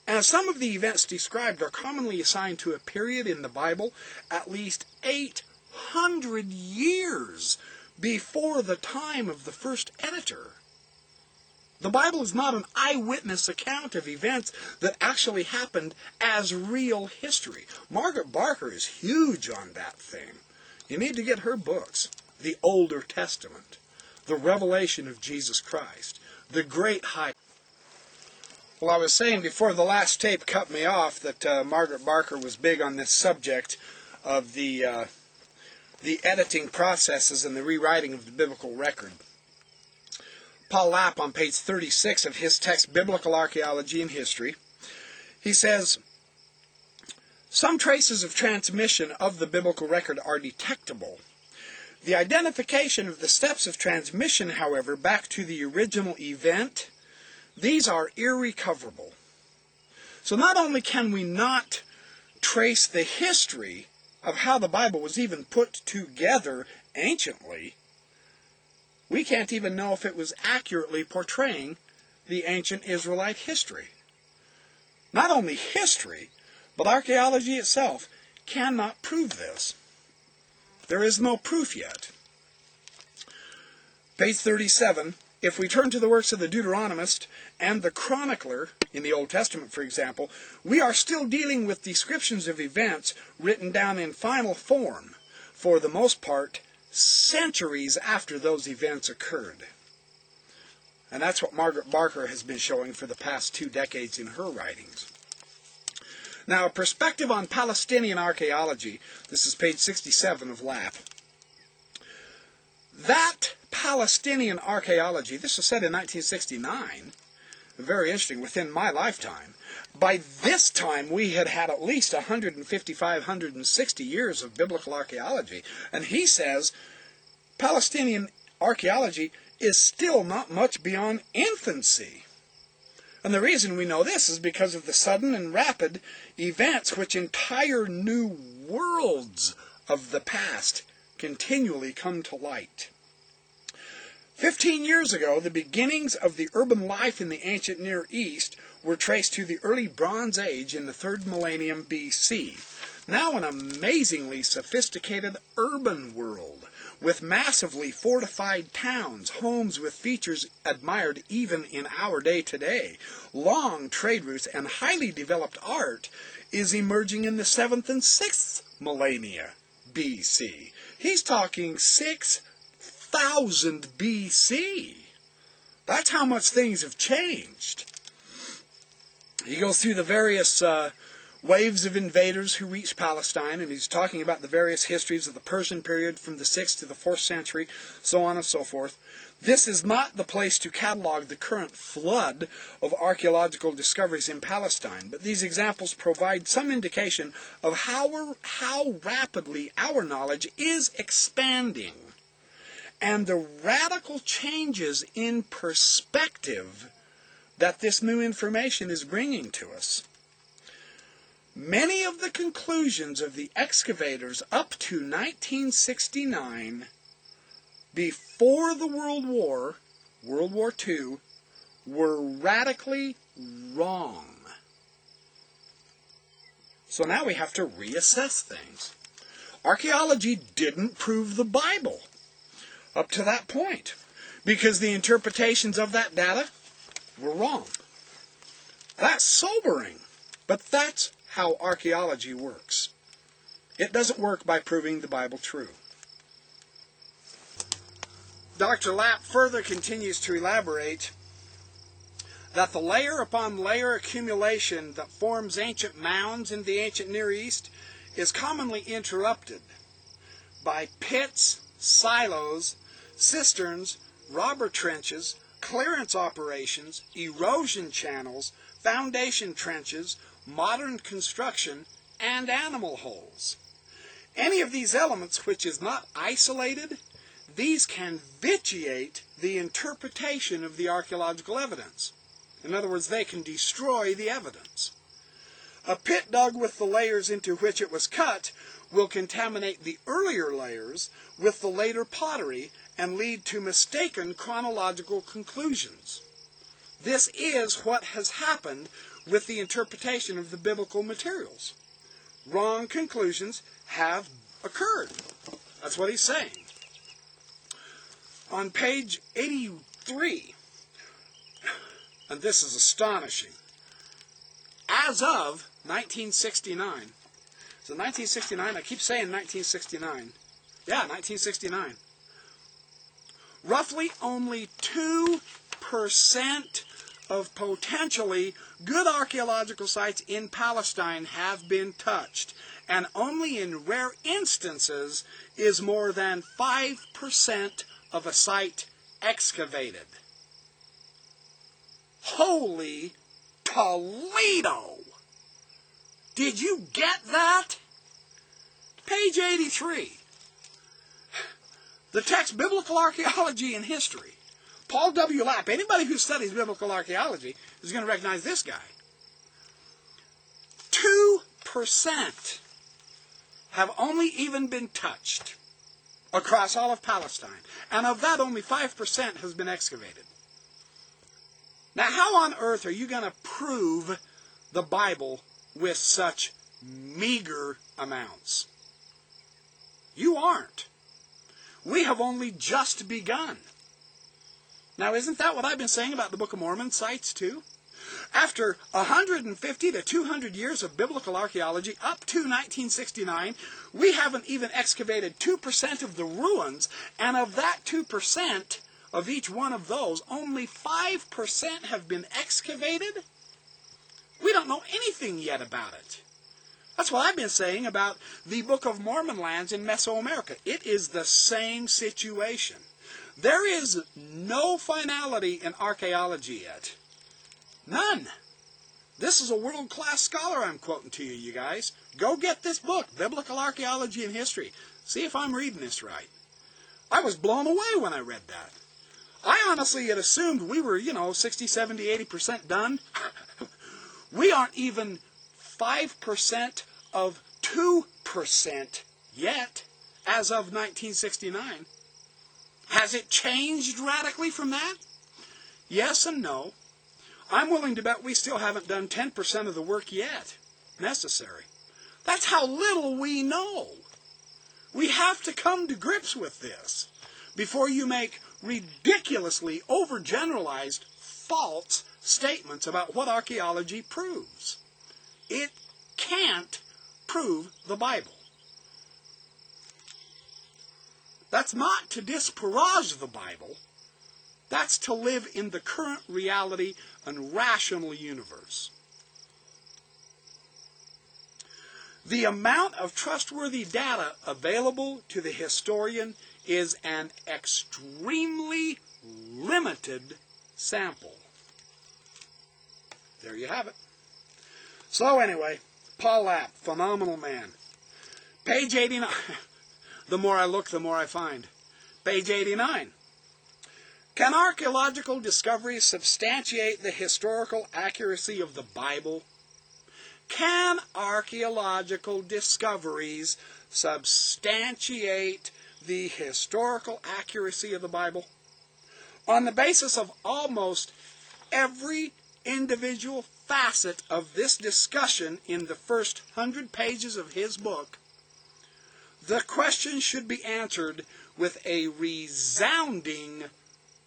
And some of the events described are commonly assigned to a period in the Bible at least 800 years before the time of the first editor. The Bible is not an eyewitness account of events that actually happened as real history. Margaret Barker is huge on that thing. You need to get her books. The Older Testament, the Revelation of Jesus Christ, the Great High. Well, I was saying before the last tape cut me off that Margaret Barker was big on this subject of the editing processes and the rewriting of the biblical record. Paul Lapp, on page 36 of his text, Biblical Archaeology and History, he says, some traces of transmission of the biblical record are detectable. The identification of the steps of transmission, however, back to the original event, these are irrecoverable. So not only can we not trace the history of how the Bible was even put together anciently, we can't even know if it was accurately portraying the ancient Israelite history. Not only history, but archaeology itself cannot prove this. There is no proof yet. Page 37, if we turn to the works of the Deuteronomist and the chronicler, in the Old Testament, for example, we are still dealing with descriptions of events written down in final form, for the most part, centuries after those events occurred. And that's what Margaret Barker has been showing for the past 2 decades in her writings. Now, a perspective on Palestinian archaeology. This is page 67 of Lapp. That Palestinian archaeology, this was said in 1969, very interesting, within my lifetime. By this time, we had had at least 155, 160 years of biblical archaeology. And he says Palestinian archaeology is still not much beyond infancy. And the reason we know this is because of the sudden and rapid events which entire new worlds of the past continually come to light. 15 years ago, the beginnings of the urban life in the ancient Near East were traced to the early Bronze Age in the 3rd millennium BC. Now an amazingly sophisticated urban world, with massively fortified towns, homes with features admired even in our day today, long trade routes, and highly developed art, is emerging in the 7th and 6th millennia BC. He's talking 6,000 BC. That's how much things have changed. He goes through the various waves of invaders who reached Palestine, and he's talking about the various histories of the Persian period from the 6th to the 4th century, so on and so forth. This is not the place to catalog the current flood of archaeological discoveries in Palestine, but these examples provide some indication of how rapidly our knowledge is expanding, and the radical changes in perspective that this new information is bringing to us. Many of the conclusions of the excavators up to 1969, before the World War II, were radically wrong. So now we have to reassess things. Archaeology didn't prove the Bible up to that point, because the interpretations of that data were wrong. That's sobering, but that's how archaeology works. It doesn't work by proving the Bible true. Dr. Lapp further continues to elaborate that the layer upon layer accumulation that forms ancient mounds in the ancient Near East is commonly interrupted by pits, silos, cisterns, robber trenches, clearance operations, erosion channels, foundation trenches, modern construction, and animal holes. Any of these elements which is not isolated, these can vitiate the interpretation of the archaeological evidence. In other words, they can destroy the evidence. A pit dug with the layers into which it was cut will contaminate the earlier layers with the later pottery and lead to mistaken chronological conclusions. This is what has happened with the interpretation of the biblical materials. Wrong conclusions have occurred. That's what he's saying. On page 83, and this is astonishing, as of 1969, so 1969, I keep saying 1969, yeah, 1969, roughly only 2% of potentially good archaeological sites in Palestine have been touched, and only in rare instances is more than 5% of a site excavated. Holy Toledo! Did you get that? Page 83. The text Biblical Archaeology and History. Paul W. Lapp. Anybody who studies biblical archaeology is going to recognize this guy. 2% have only even been touched across all of Palestine. And of that, only 5% has been excavated. Now, how on earth are you going to prove the Bible with such meager amounts? You aren't. We have only just begun. Now, isn't that what I've been saying about the Book of Mormon sites, too? After 150 to 200 years of biblical archaeology, up to 1969, we haven't even excavated 2% of the ruins, and of that 2%, of each one of those, only 5% have been excavated? We don't know anything yet about it. That's what I've been saying about the Book of Mormon lands in Mesoamerica. It is the same situation. There is no finality in archaeology yet. None. This is a world-class scholar I'm quoting to you, you guys. Go get this book, Biblical Archaeology and History. See if I'm reading this right. I was blown away when I read that. I honestly had assumed we were, 60, 70, 80% done. We aren't even 5% of 2% yet, as of 1969. Has it changed radically from that? Yes and no. I'm willing to bet we still haven't done 10% of the work yet necessary. That's how little we know. We have to come to grips with this before you make ridiculously overgeneralized false statements about what archaeology proves. It can't prove the Bible. That's not to disparage the Bible. That's to live in the current reality and rational universe. The amount of trustworthy data available to the historian is an extremely limited sample. There you have it. So anyway, Paul Lapp, phenomenal man. Page 89. The more I look, the more I find. Page 89. Can archaeological discoveries substantiate the historical accuracy of the Bible? Can archaeological discoveries substantiate the historical accuracy of the Bible? On the basis of almost every individual facet of this discussion in the first 100 pages of his book, the question should be answered with a resounding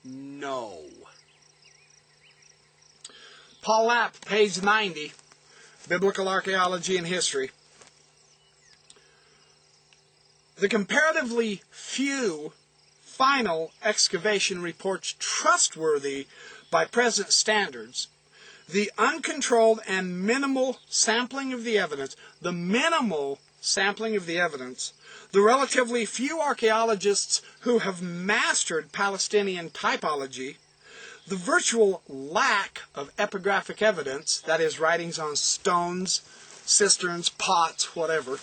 no. Paul Lapp, page 90, Biblical Archaeology and History. The comparatively few final excavation reports trustworthy by present standards, the uncontrolled and minimal sampling of the evidence, the relatively few archaeologists who have mastered Palestinian typology, the virtual lack of epigraphic evidence, that is, writings on stones, cisterns, pots, whatever,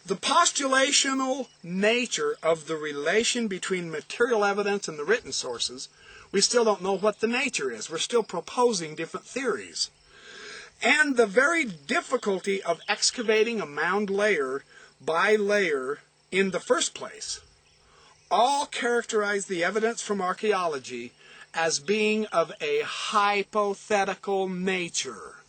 the postulational nature of the relation between material evidence and the written sources. We still don't know what the nature is. We're still proposing different theories. And the very difficulty of excavating a mound layer by layer in the first place all characterize the evidence from archaeology as being of a hypothetical nature.